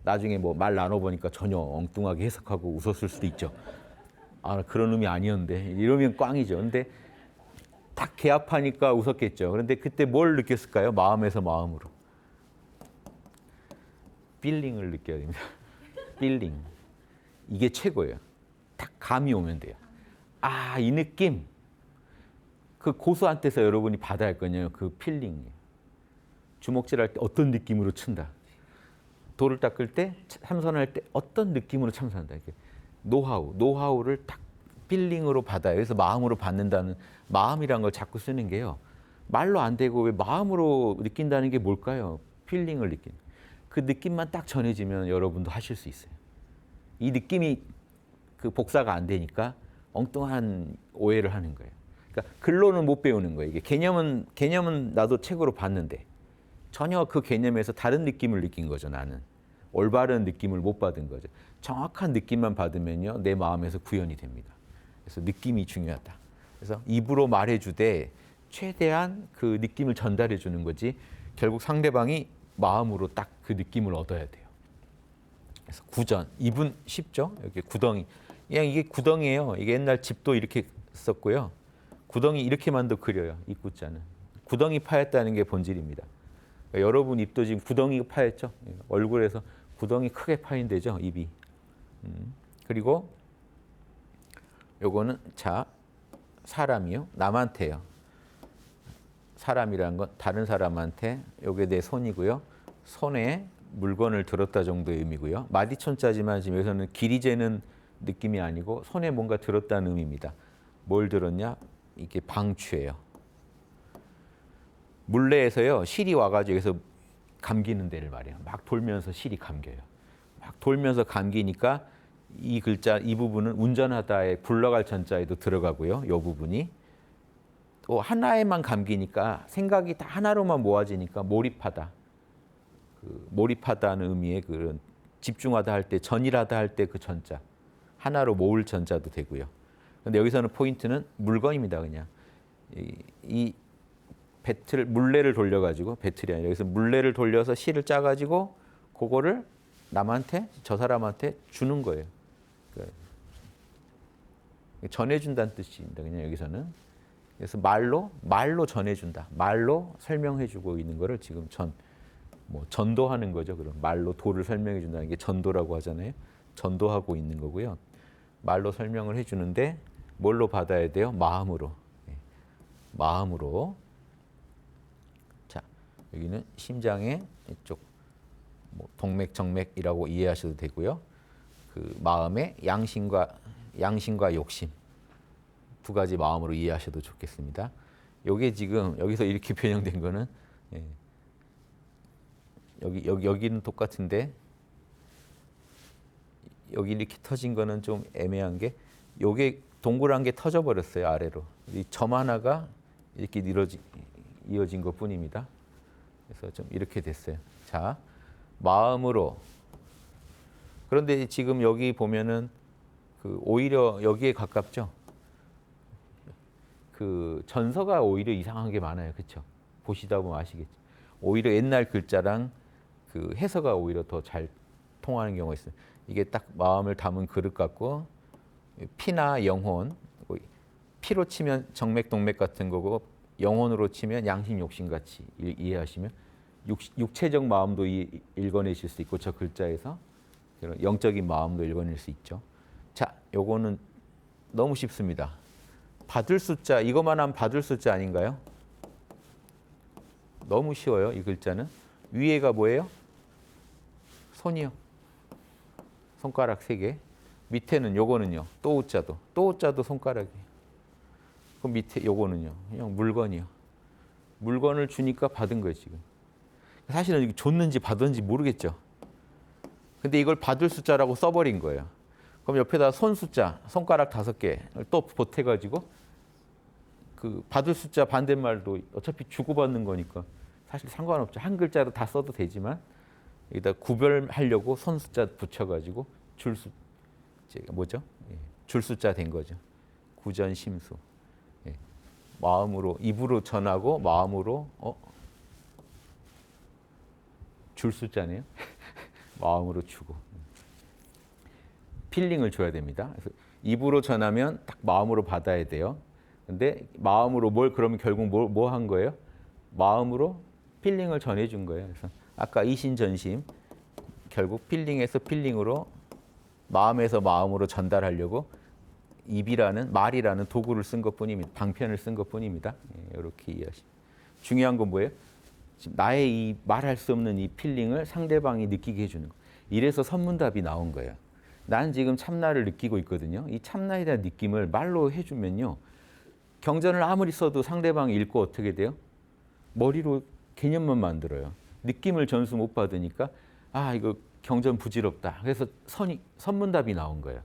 Speaker 1: 나중에 뭐 말 나눠보니까 전혀 엉뚱하게 해석하고 웃었을 수도 있죠. 아, 그런 의미 아니었는데 이러면 꽝이죠. 근데 딱 개합하니까 웃었겠죠. 그런데 그때 뭘 느꼈을까요? 마음에서 마음으로. 필링을 느껴야 됩니다. 필링. 이게 최고예요. 딱 감이 오면 돼요. 아, 이 느낌. 그 고수한 때서 여러분이 받아야 할 거냐. 그 필링이에요. 주먹질할 때 어떤 느낌으로 친다. 돌을 닦을 때, 참선할 때 어떤 느낌으로 참선한다. 이렇게 노하우를 딱 필링으로 받아요. 그래서 마음으로 받는다는 마음이란 걸 자꾸 쓰는 게요. 말로 안 되고 왜 마음으로 느낀다는 게 뭘까요? 필링을 느끼는. 그 느낌만 딱 전해지면 여러분도 하실 수 있어요. 이 느낌이 그 복사가 안 되니까 엉뚱한 오해를 하는 거예요. 그러니까 글로는 못 배우는 거예요. 이게 개념은 나도 책으로 봤는데 전혀 그 개념에서 다른 느낌을 느낀 거죠. 나는 올바른 느낌을 못 받은 거죠. 정확한 느낌만 받으면요 내 마음에서 구현이 됩니다. 그래서 느낌이 중요하다. 그래서 입으로 말해주되 최대한 그 느낌을 전달해 주는 거지 결국 상대방이 마음으로 딱 그 느낌을 얻어야 돼요. 그래서 구전 입은 쉽죠. 여기 구덩이 그냥 이게 구덩이에요. 이게 옛날 집도 이렇게 썼고요. 구덩이 이렇게만도 그려요. 이 구자는 구덩이 파였다는 게 본질입니다. 그러니까 여러분 입도 지금 구덩이 파였죠. 얼굴에서 구덩이 크게 파인 데죠. 입이. 그리고 요거는 자 사람이요. 남한테요. 사람이라는 건 다른 사람한테 요게 내 손이고요. 손에 물건을 들었다 정도의 의미고요. 마디촌자지만 지금 여기서는 길이 재는 느낌이 아니고 손에 뭔가 들었다는 의미입니다. 뭘 들었냐? 이게 방추예요. 물레에서요 실이 와가지고 여기서 감기는 데를 말해요. 막 돌면서 실이 감겨요. 막 돌면서 감기니까 이 글자 이 부분은 운전하다에 굴러갈 전자에도 들어가고요. 이 부분이 또 하나에만 감기니까 생각이 다 하나로만 모아지니까 몰입하다. 그 몰입하다는 의미의 그런 집중하다 할 때 전일하다 할 때 그 전자 하나로 모을 전자도 되고요. 근데 여기서는 포인트는 물건입니다. 그냥 이 배틀 물레를 돌려가지고 배틀이 아니라 여기서 물레를 돌려서 실을 짜가지고 그거를 남한테 저 사람한테 주는 거예요. 그러니까 전해준다는 뜻입니다. 그냥 여기서는 그래서 말로 전해준다. 말로 설명해주고 있는 거를 지금 전도하는 거죠. 그럼 말로 도를 설명해준다는 게 전도라고 하잖아요. 전도하고 있는 거고요. 말로 설명을 해주는데 뭘로 받아야 돼요? 마음으로. 마음으로. 자, 여기는 심장의 이쪽 동맥, 정맥이라고 이해하셔도 되고요. 그 마음의 양심과 욕심 두 가지 마음으로 이해하셔도 좋겠습니다. 요게 지금 여기서 이렇게 변형된 거는 여기는 똑같은데 여기 이렇게 터진 거는 좀 애매한 게 요게 동그란 게 터져 버렸어요, 아래로. 이 점 하나가 이렇게 이어진 것 뿐입니다. 그래서 좀 이렇게 됐어요. 자, 마음으로. 그런데 지금 여기 보면은 그 오히려 여기에 가깝죠. 그 전서가 오히려 이상한 게 많아요. 그렇죠? 보시다 보면 아시겠죠. 오히려 옛날 글자랑 그 해서가 오히려 더 잘 통하는 경우가 있어요. 이게 딱 마음을 담은 그릇 같고 피나 영혼, 피로 치면 정맥, 동맥 같은 거고 영혼으로 치면 양심, 욕심 같이 이해하시면 육체적 마음도 읽어내실 수 있고 저 글자에서 영적인 마음도 읽어낼 수 있죠. 자, 요거는 너무 쉽습니다. 받을 숫자, 이것만 하면 받을 숫자 아닌가요? 너무 쉬워요, 이 글자는. 위에가 뭐예요? 손이요. 손가락 3개. 밑에는 요거는요. 또우자도. 또우자도 손가락이에요. 그 밑에 요거는요. 그냥 물건이요. 물건을 주니까 받은 거예요, 지금. 사실은 이게 줬는지 받았는지 모르겠죠. 근데 이걸 받을 숫자라고 써버린 거예요. 그럼 옆에다 손 숫자, 손가락 5개를 또 보태가지고 그 받을 숫자 반대말도 어차피 주고받는 거니까 사실 상관없죠. 한 글자로 다 써도 되지만 여기다 구별하려고 손 숫자 붙여가지고 줄 숫자 된 거죠. 구전심수. 예. 마음으로 입으로 전하고 마음으로 줄 숫자네요. 마음으로 주고. 필링을 줘야 됩니다. 그래서 입으로 전하면 딱 마음으로 받아야 돼요. 근데 마음으로 그러면 결국 뭐 한 거예요? 마음으로 필링을 전해준 거예요. 그래서 아까 이신전심 결국 필링에서 필링으로 마음에서 마음으로 전달하려고 입이라는 말이라는 도구를 쓴 것뿐입니다. 방편을 쓴 것뿐입니다. 예, 이렇게 이해하시면 중요한 건 뭐예요? 지금 나의 이 말할 수 없는 이 필링을 상대방이 느끼게 해주는 거. 이래서 선문답이 나온 거예요. 난 지금 참나를 느끼고 있거든요. 이 참나에 대한 느낌을 말로 해주면요. 경전을 아무리 써도 상대방이 읽고 어떻게 돼요? 머리로 개념만 만들어요. 느낌을 전수 못 받으니까 이거 경전 부질없다. 그래서 선문답이 나온 거예요.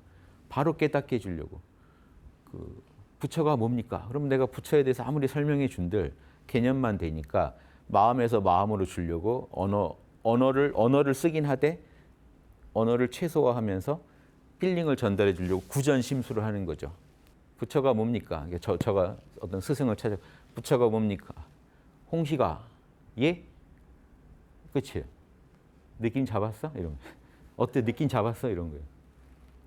Speaker 1: 바로 깨닫게 해주려고. 그 부처가 뭡니까? 그럼 내가 부처에 대해서 아무리 설명해 준들 개념만 되니까 마음에서 마음으로 주려고 언어를 쓰긴 하되 언어를 최소화하면서 필링을 전달해 주려고 구전심수를 하는 거죠. 부처가 뭡니까? 저가 어떤 스승을 찾아 부처가 뭡니까? 홍시가 예? 그치? 느낌 잡았어? 이런 거. 어때? 느낌 잡았어? 이런 거예요.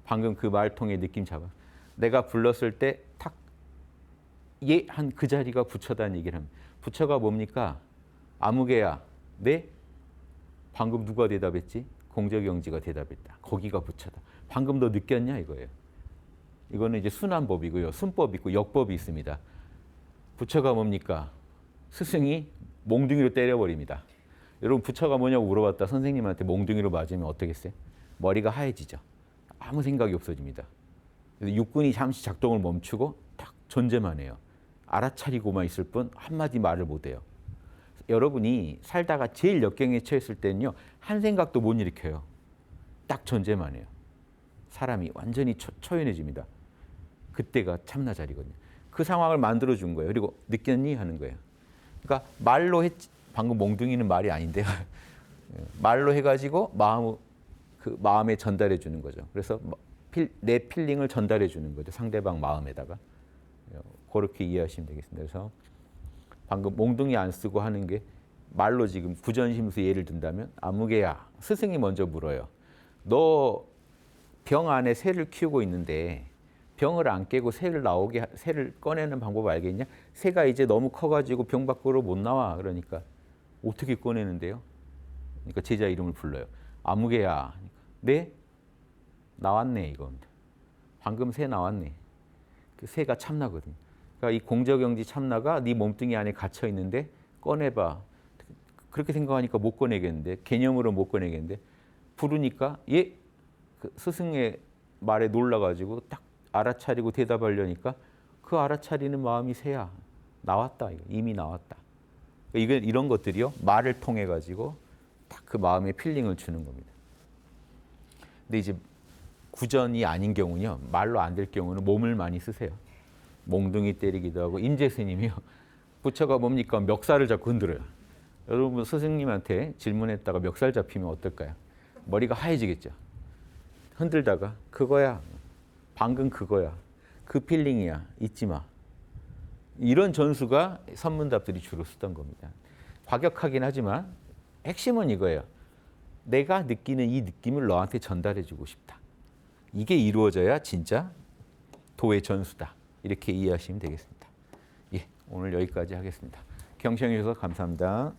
Speaker 1: 방금 그 말 통해 느낌 잡았어. 내가 불렀을 때 탁 예? 한 그 자리가 부처다는 얘기를 합니다. 부처가 뭡니까? 아무개야. 네? 방금 누가 대답했지? 공적영지가 대답했다. 거기가 부처다. 방금 너 느꼈냐? 이거예요. 이거는 이제 순환법이고요. 순법이 있고 역법이 있습니다. 부처가 뭡니까? 스승이 몽둥이로 때려버립니다. 여러분 부처가 뭐냐고 물어봤다 선생님한테 몽둥이로 맞으면 어떻겠어요? 머리가 하얘지죠. 아무 생각이 없어집니다. 그래서 육군이 잠시 작동을 멈추고 딱 존재만 해요. 알아차리고만 있을 뿐 한마디 말을 못해요. 여러분이 살다가 제일 역경에 처했을 때는요. 한 생각도 못 일으켜요. 딱 존재만 해요. 사람이 완전히 초연해집니다. 그때가 참나 자리거든요. 그 상황을 만들어준 거예요. 그리고 느꼈니? 하는 거예요. 그러니까 말로 방금 몽둥이는 말이 아닌데요. 말로 해가지고 마음에 전달해 주는 거죠. 그래서 내 필링을 전달해 주는 거죠. 상대방 마음에다가. 그렇게 이해하시면 되겠습니다. 그래서 방금 몽둥이 안 쓰고 하는 게 말로 지금 구전심수 예를 든다면 아무개야 스승이 먼저 물어요. 너 병 안에 새를 키우고 있는데 병을 안 깨고 새를 꺼내는 방법 알겠냐? 새가 이제 너무 커가지고 병 밖으로 못 나와. 그러니까 어떻게 꺼내는데요? 그러니까 제자 이름을 불러요. 아무개야. 네? 나왔네 이건. 방금 새 나왔네. 그 새가 참나거든. 그러니까 이 공적영지 참나가 네 몸뚱이 안에 갇혀 있는데 꺼내봐. 그렇게 생각하니까 못 꺼내겠는데 개념으로 못 꺼내겠는데 부르니까 그 스승의 말에 놀라가지고 딱 알아차리고 대답하려니까 그 알아차리는 마음이 새야. 나왔다. 이미 나왔다. 이런 것들이요. 말을 통해 가지고 딱 그 마음에 필링을 주는 겁니다. 근데 이제 구전이 아닌 경우는요. 말로 안 될 경우는 몸을 많이 쓰세요. 몽둥이 때리기도 하고 임재 스님이요. 부처가 뭡니까? 멱살을 잡고 흔들어요. 여러분 스승님한테 질문했다가 멱살 잡히면 어떨까요? 머리가 하얘지겠죠. 흔들다가 그거야. 방금 그거야. 그 필링이야. 잊지 마. 이런 전수가 선문답들이 주로 쓰던 겁니다. 과격하긴 하지만 핵심은 이거예요. 내가 느끼는 이 느낌을 너한테 전달해 주고 싶다. 이게 이루어져야 진짜 도의 전수다. 이렇게 이해하시면 되겠습니다. 예, 오늘 여기까지 하겠습니다. 경청해 주셔서 감사합니다.